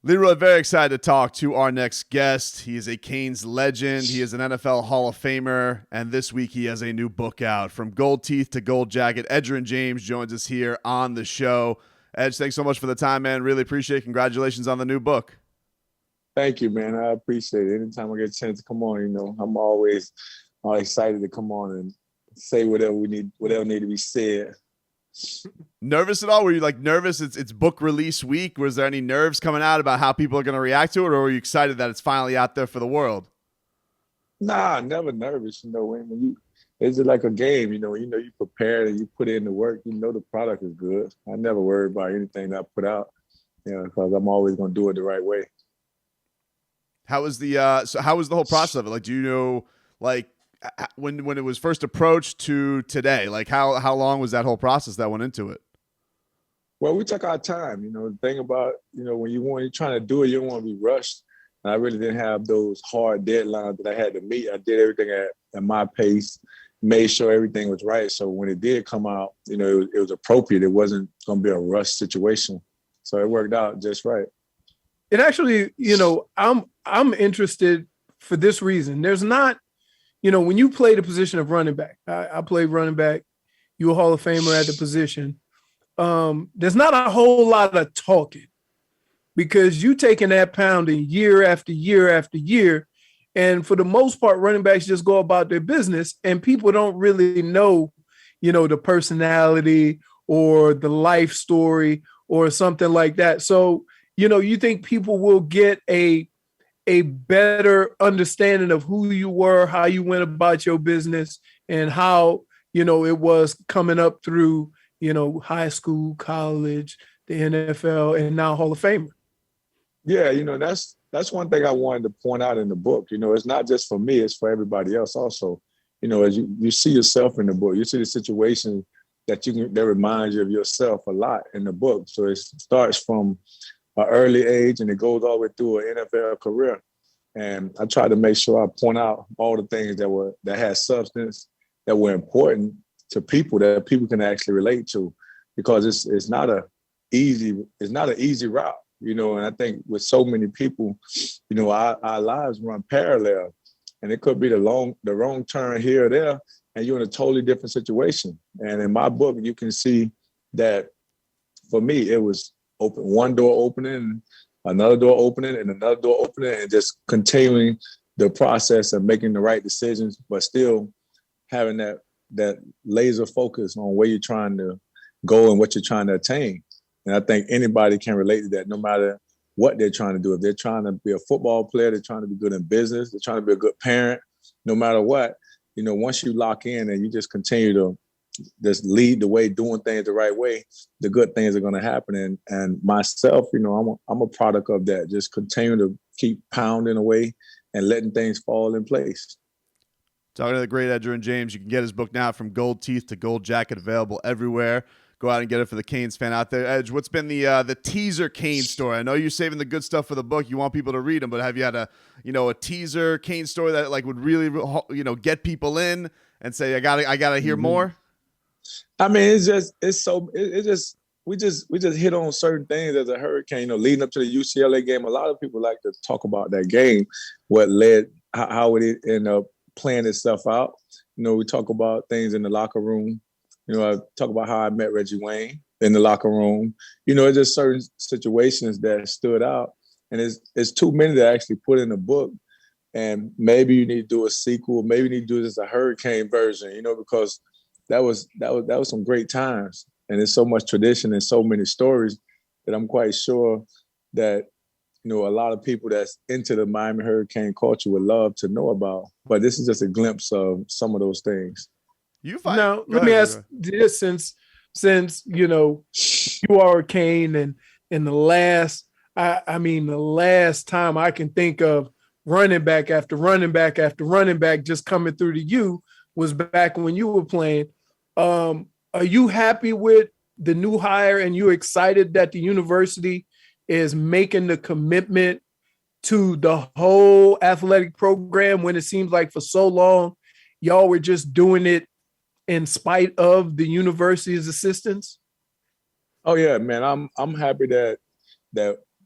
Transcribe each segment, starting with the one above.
Leroy, very excited to talk to our next guest. He is a Canes legend. He is an NFL Hall of Famer. And this week he has a new book out. From Gold Teeth to Gold Jacket, Edgerrin James joins us here on the show. Edge, thanks so much for the time, man. Really appreciate it. Congratulations on the new book. Thank you, man. I appreciate it. Anytime I get a chance to come on, I'm always excited to come on and say whatever need to be said. Nervous at all? Were you nervous? It's book release week. Was there any nerves coming out about how people are going to react to it, or were you excited that it's finally out there for the world? Nah, never nervous. It's just like a game. You prepare and you put in the work. The product is good. I never worry about anything that I put out, because I'm always going to do it the right way. How was the whole process of it? Do you know when it was first approached to today? How long was that whole process that went into it? Well, we took our time. The thing about when you're trying to do it, you don't want to be rushed. And I really didn't have those hard deadlines that I had to meet. I did everything at my pace, made sure everything was right. So when it did come out, it was appropriate. It wasn't going to be a rush situation. So it worked out just right. It actually, I'm interested for this reason. There's not, when you play the position of running back, I played running back. You a Hall of Famer at the position. There's not a whole lot of talking because you taking that pounding year after year after year. And for the most part, running backs just go about their business and people don't really know, the personality or the life story or something like that. So, you think people will get a better understanding of who you were, how you went about your business, and how, it was coming up through, high school, college, the NFL, and now Hall of Famer. Yeah, that's one thing I wanted to point out in the book. It's not just for me, it's for everybody else also. As you see yourself in the book, you see the situation that reminds you of yourself a lot in the book. So it starts from an early age and it goes all the way through an NFL career. And I try to make sure I point out all the things that had substance, that were important to people, that people can actually relate to, because it's not an easy route, and I think with so many people, our lives run parallel, and it could be the wrong turn here or there, and you're in a totally different situation. And in my book, you can see that for me, it was one door opening, another door opening, and another door opening, and just continuing the process of making the right decisions, but still having that laser focus on where you're trying to go and what you're trying to attain. And I think anybody can relate to that, no matter what they're trying to do. If they're trying to be a football player, they're trying to be good in business, they're trying to be a good parent, no matter what, once you lock in and you just continue to just lead the way, doing things the right way, the good things are going to happen. And myself, I'm a product of that. Just continue to keep pounding away and letting things fall in place. Talking to the great Edgerrin James. You can get his book now, From Gold Teeth to Gold Jacket, available everywhere. Go out and get it for the Canes fan out there. Edge, what's been the teaser Canes story? I know you're saving the good stuff for the book. You want people to read them, but have you had a teaser Canes story that would really get people in and say I gotta hear more? I mean, we just hit on certain things as a Hurricane. Leading up to the UCLA game, a lot of people like to talk about that game, what led, how it ended up playing itself out. We talk about things in the locker room. I talk about how I met Reggie Wayne in the locker room. It's just certain situations that stood out, and it's too many to actually put in a book. And maybe you need to do a sequel. Maybe you need to do this as a Hurricane version. Because that was some great times, and there's so much tradition and so many stories that I'm quite sure that a lot of people that's into the Miami Hurricane culture would love to know about. But this is just a glimpse of some of those things. Now, let me ask this, since you are a Cane, and in the last time I can think of running back after running back after running back just coming through to you was back when you were playing. Are you happy with the new hire, and you excited that the university is making the commitment to the whole athletic program when it seems like for so long y'all were just doing it in spite of the university's assistance? Oh yeah, man, I'm happy that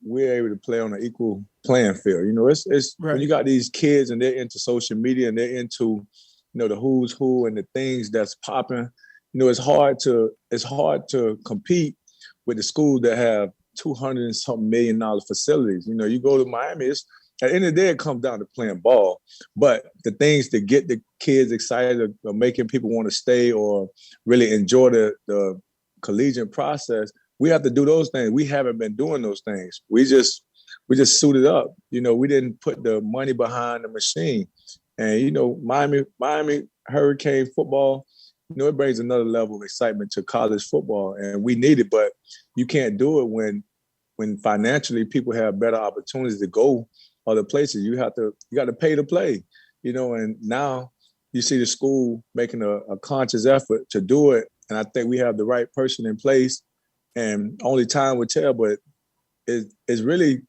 we're able to play on an equal playing field. You know, it's Right. when you got these kids and they're into social media and they're into, the who's who and the things that's popping. It's hard to compete with the schools that have 200 and something $1 million facilities. You go to Miami, at the end of the day, it comes down to playing ball. But the things to get the kids excited or making people want to stay or really enjoy the collegiate process, we have to do those things. We haven't been doing those things. We just suited up. We didn't put the money behind the machine. And, Miami Hurricane football, it brings another level of excitement to college football. And we need it, but you can't do it when financially people have better opportunities to go other places. You got to pay to play, and now you see the school making a conscious effort to do it. And I think we have the right person in place, and only time will tell, but it's really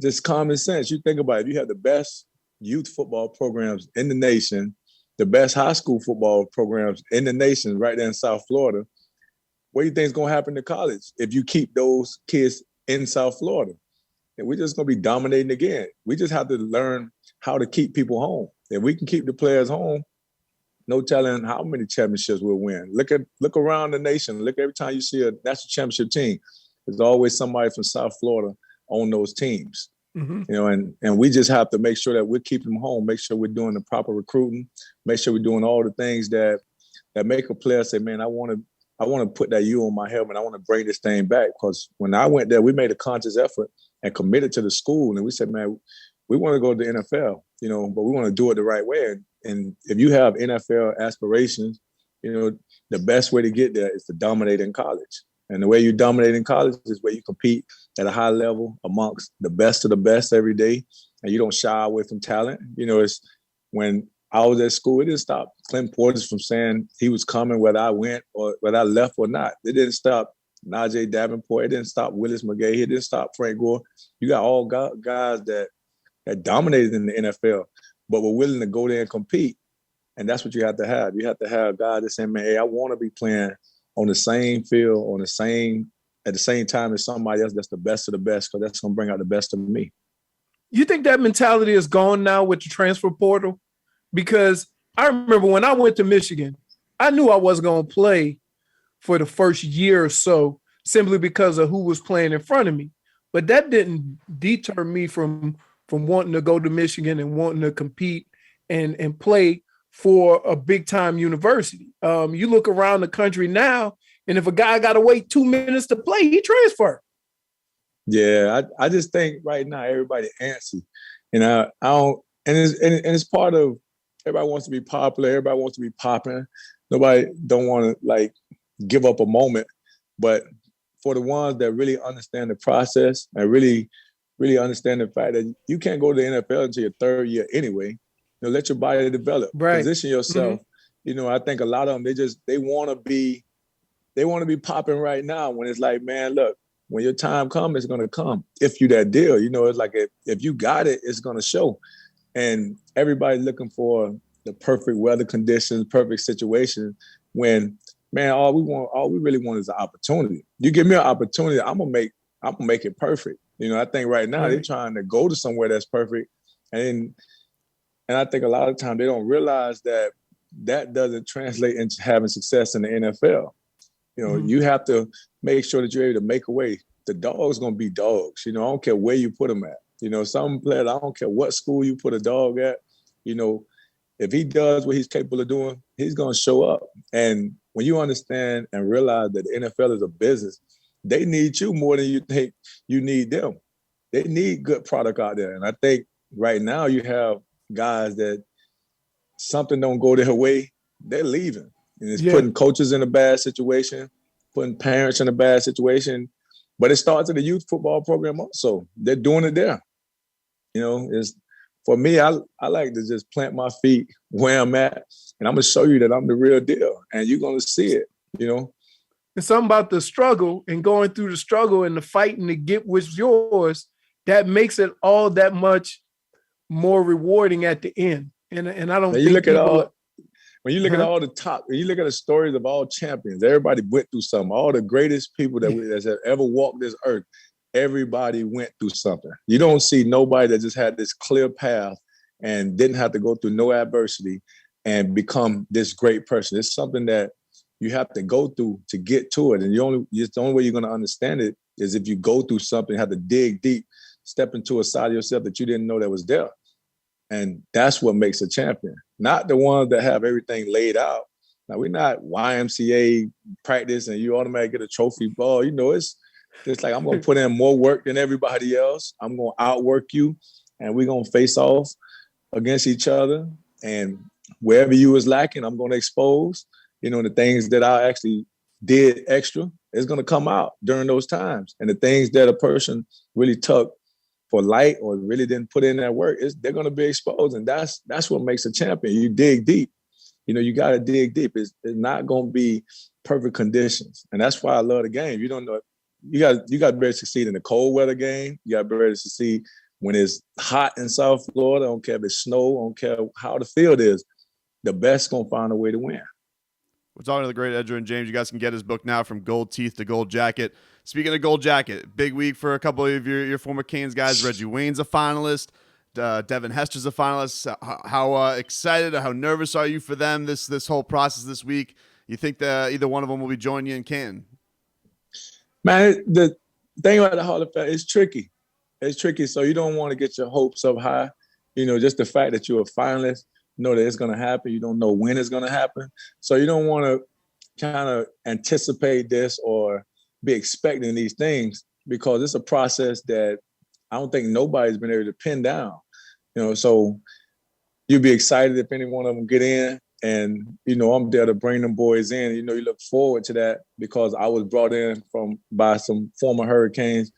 just common sense. You think about it, you have the best youth football programs in the nation, the best high school football programs in the nation right there in South Florida. What do you think is going to happen to college if you keep those kids in South Florida? And we're just going to be dominating again. We just have to learn how to keep people home. If we can keep the players home, no telling how many championships we'll win. Look around the nation. Look, every time you see a national championship team, there's always somebody from South Florida on those teams. Mm-hmm. And we just have to make sure that we're keeping them home, make sure we're doing the proper recruiting, make sure we're doing all the things that make a player say, man, I want to put that U on my helmet. I want to bring this thing back. Because when I went there, we made a conscious effort and committed to the school. And we said, man, we want to go to the NFL, but we want to do it the right way. And if you have NFL aspirations, the best way to get there is to dominate in college. And the way you dominate in college is where you compete at a high level amongst the best of the best every day. And you don't shy away from talent. It's when I was at school, it didn't stop Clint Portis from saying he was coming whether I went or whether I left or not. It didn't stop Najee Davenport. It didn't stop Willis McGahee. It didn't stop Frank Gore. You got all guys that dominated in the NFL, but were willing to go there and compete. And that's what you have to have. You have to have guys that say, man, hey, I want to be playing on the same field, at the same time as somebody else that's the best of the best, because that's going to bring out the best of me. You think that mentality is gone now with the transfer portal? Because I remember when I went to Michigan, I knew I wasn't going to play for the first year or so simply because of who was playing in front of me. But that didn't deter me from wanting to go to Michigan and wanting to compete and play for a big-time university. You look around the country now, and if a guy got to wait 2 minutes to play, he transfer. Yeah, I just think right now everybody antsy. I don't, and it's part of everybody wants to be popular. Everybody wants to be popping. Nobody don't want to give up a moment. But for the ones that really understand the process and really, really understand the fact that you can't go to the NFL until your third year anyway. Let your body develop. Right. Position yourself. Mm-hmm. I think a lot of them they want to be popping right now. When it's like, man, look, when your time comes, it's gonna come. If you that deal, it's like if you got it, it's gonna show. And everybody's looking for the perfect weather conditions, perfect situation. When, man, all we really want is an opportunity. You give me an opportunity, I'm gonna make it perfect. I think right now they're trying to go to somewhere that's perfect, and I think a lot of times they don't realize that doesn't translate into having success in the NFL. You have to make sure that you're able to make a way. The dog's gonna be dogs. I don't care where you put them at. Some players, I don't care what school you put a dog at. If he does what he's capable of doing, he's gonna show up. And when you understand and realize that the NFL is a business, they need you more than you think you need them. They need good product out there. And I think right now you have guys that something don't go their way, they're leaving. And it's putting coaches in a bad situation, putting parents in a bad situation. But it starts in the youth football program also. They're doing it there. For me, I like to just plant my feet where I'm at, and I'm going to show you that I'm the real deal, and you're going to see it, It's something about the struggle and going through the struggle and the fighting to get what's yours that makes it all that much more rewarding at the end. And I don't think you look at all when you look at all the top, when you look at the stories of all champions, everybody went through something. All the greatest people that have ever walked this earth, everybody went through something. You don't see nobody that just had this clear path and didn't have to go through no adversity and become this great person. It's something that you have to go through to get to it. And the only way you're going to understand it is if you go through something, have to dig deep, step into a side of yourself that you didn't know that was there. And that's what makes a champion, not the ones that have everything laid out. Now, we're not YMCA practice and you automatically get a trophy ball. You know, it's like I'm going to put in more work than everybody else. I'm going to outwork you, and we're going to face off against each other. And wherever you was lacking, I'm going to expose. You know, the things that I actually did extra is going to come out during those times. And the things that a person really took for light or really didn't put in that work, they're going to be exposed. And that's what makes a champion. You dig deep. You know, you got to dig deep. It's not going to be perfect conditions. And that's why I love the game. You don't know. You got to be ready to succeed in the cold weather game. You got to be ready to succeed when it's hot in South Florida. I don't care if it's snow. I don't care how the field is. The best going to find a way to win. We're talking to the great Edgerrin James. You guys can get his book now, From Gold Teeth to Gold Jacket. Speaking of Gold Jacket, big week for a couple of your former Canes guys. Reggie Wayne's a finalist. Devin Hester's a finalist. How excited or how nervous are you for them this whole process this week? You think that either one of them will be joining you in Canton? Man, the thing about the Hall of Fame is tricky. It's tricky, so you don't want to get your hopes up high. You know, just the fact that you're a finalist, know that it's going to happen. You don't know when it's going to happen. So you don't want to kind of anticipate this or be expecting these things because it's a process that I don't think nobody's been able to pin down. You know, so you'd be excited if any one of them get in. And, you know, I'm there to bring them boys in. You know, you look forward to that because I was brought in by some former Hurricanes.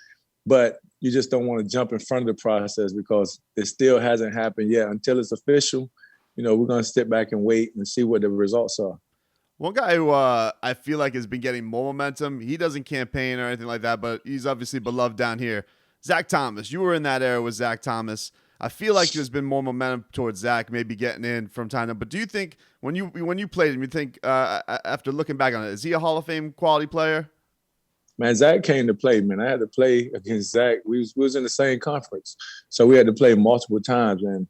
But you just don't want to jump in front of the process because it still hasn't happened yet. Until it's official, you know, we're going to sit back and wait and see what the results are. One guy who I feel like has been getting more momentum, he doesn't campaign or anything like that, but he's obviously beloved down here. Zach Thomas. You were in that era with Zach Thomas. I feel like there's been more momentum towards Zach maybe getting in from time to time. But do you think when you played him, you think after looking back on it, is he a Hall of Fame quality player? Man, Zach came to play, man. I had to play against Zach. We was in the same conference. So we had to play multiple times. And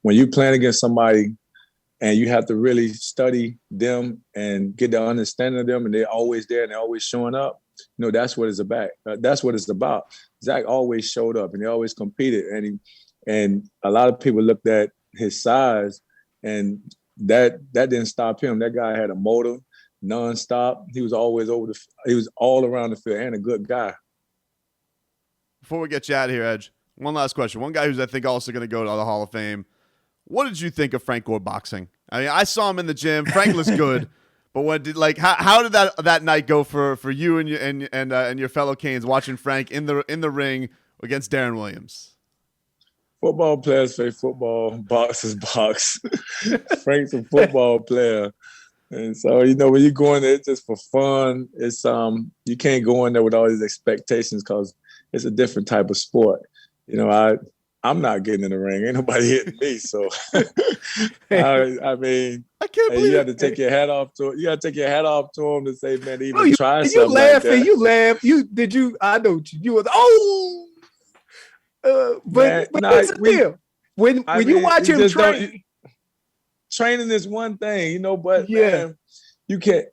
when you playing against somebody and you have to really study them and get the understanding of them and they're always there and they're always showing up, you know, that's what it's about. That's what it's about. Zach always showed up and he always competed. And a lot of people looked at his size and that didn't stop him. That guy had a motor nonstop. He was always he was all around the field and a good guy. Before we get you out of here, Edge, one last question. One guy who's I think also going to go to the Hall of Fame. What did you think of Frank Gore boxing? I mean, I saw him in the gym. Frank was good, but how did that night go for you and your fellow Canes watching Frank in the ring against Darren Williams? Football players play football, boxers box. Frank's a football player. And so, you know, when you go in there, it's just for fun. It's you can't go in there with all these expectations because it's a different type of sport. You know, I'm not getting in the ring. Ain't nobody hitting me. So, I mean, I can't believe you have to take your hat off to. You got to take your hat off to him to say, man, even try something. You laughing? Like that. You laugh. I know you was. But here's the deal. When you watch him train. Training is one thing, you know, but man, you can't.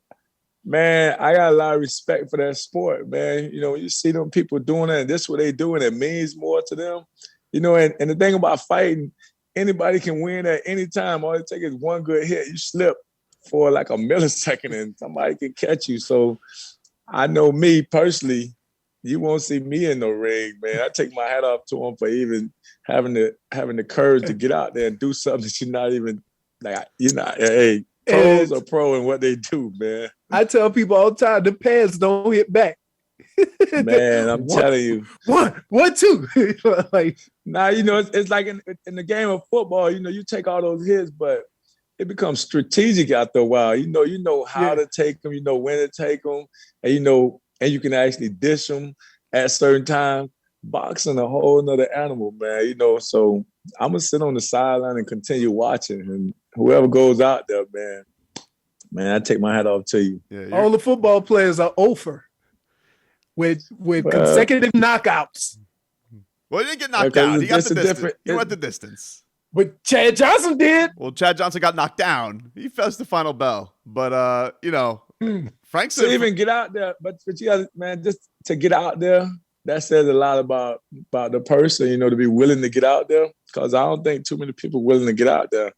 Man, I got a lot of respect for that sport, man. You know, when you see them people doing it, and this is what they do, and it means more to them. You know, and the thing about fighting, anybody can win at any time. All it takes is one good hit. You slip for like a millisecond, and somebody can catch you. So, I know me personally, you won't see me in no ring, man. I take my hat off to him for even having the courage to get out there and do something that you're not even. Like, you know, hey, pros are pro in what they do, man. I tell people all the time, the pads don't hit back. Man, I'm telling you. One, two. Like, nah, you know, it's like in the game of football, you know, you take all those hits, but it becomes strategic after a while. You know how to take them, you know when to take them, and you can actually dish them at certain times. Boxing a whole nother animal, man, you know, so I'm going to sit on the sideline and continue watching, and whoever goes out there, man, I take my hat off to you. Yeah, all the football players are over. with Well, consecutive knockouts. Well, he didn't get knocked Okay, down. He got it's the a distance. different- He went the distance. But Chad Johnson did. Well, Chad Johnson got knocked down. He fessed the final bell. But Frank's to even get out there, but you got, man, just to get out there, that says a lot about the person, to be willing to get out there. Because I don't think too many people are willing to get out there,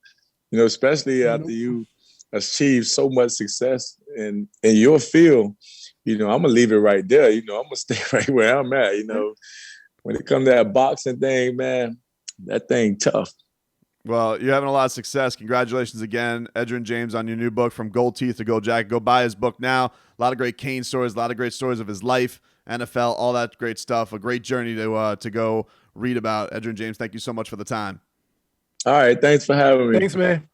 especially after you achieve so much success in your field. I'm gonna leave it right there. I'm gonna stay right where I'm at. When it comes to that boxing thing, man, that thing tough. Well, you're having a lot of success. Congratulations again, Edrin James, on your new book, From Gold Teeth to Gold Jacket. Go buy his book now. A lot of great Kane stories, a lot of great stories of his life, NFL, all that great stuff. A great journey to go read about. Edrin James, thank you so much for the time. All right, thanks for having me. Thanks, man.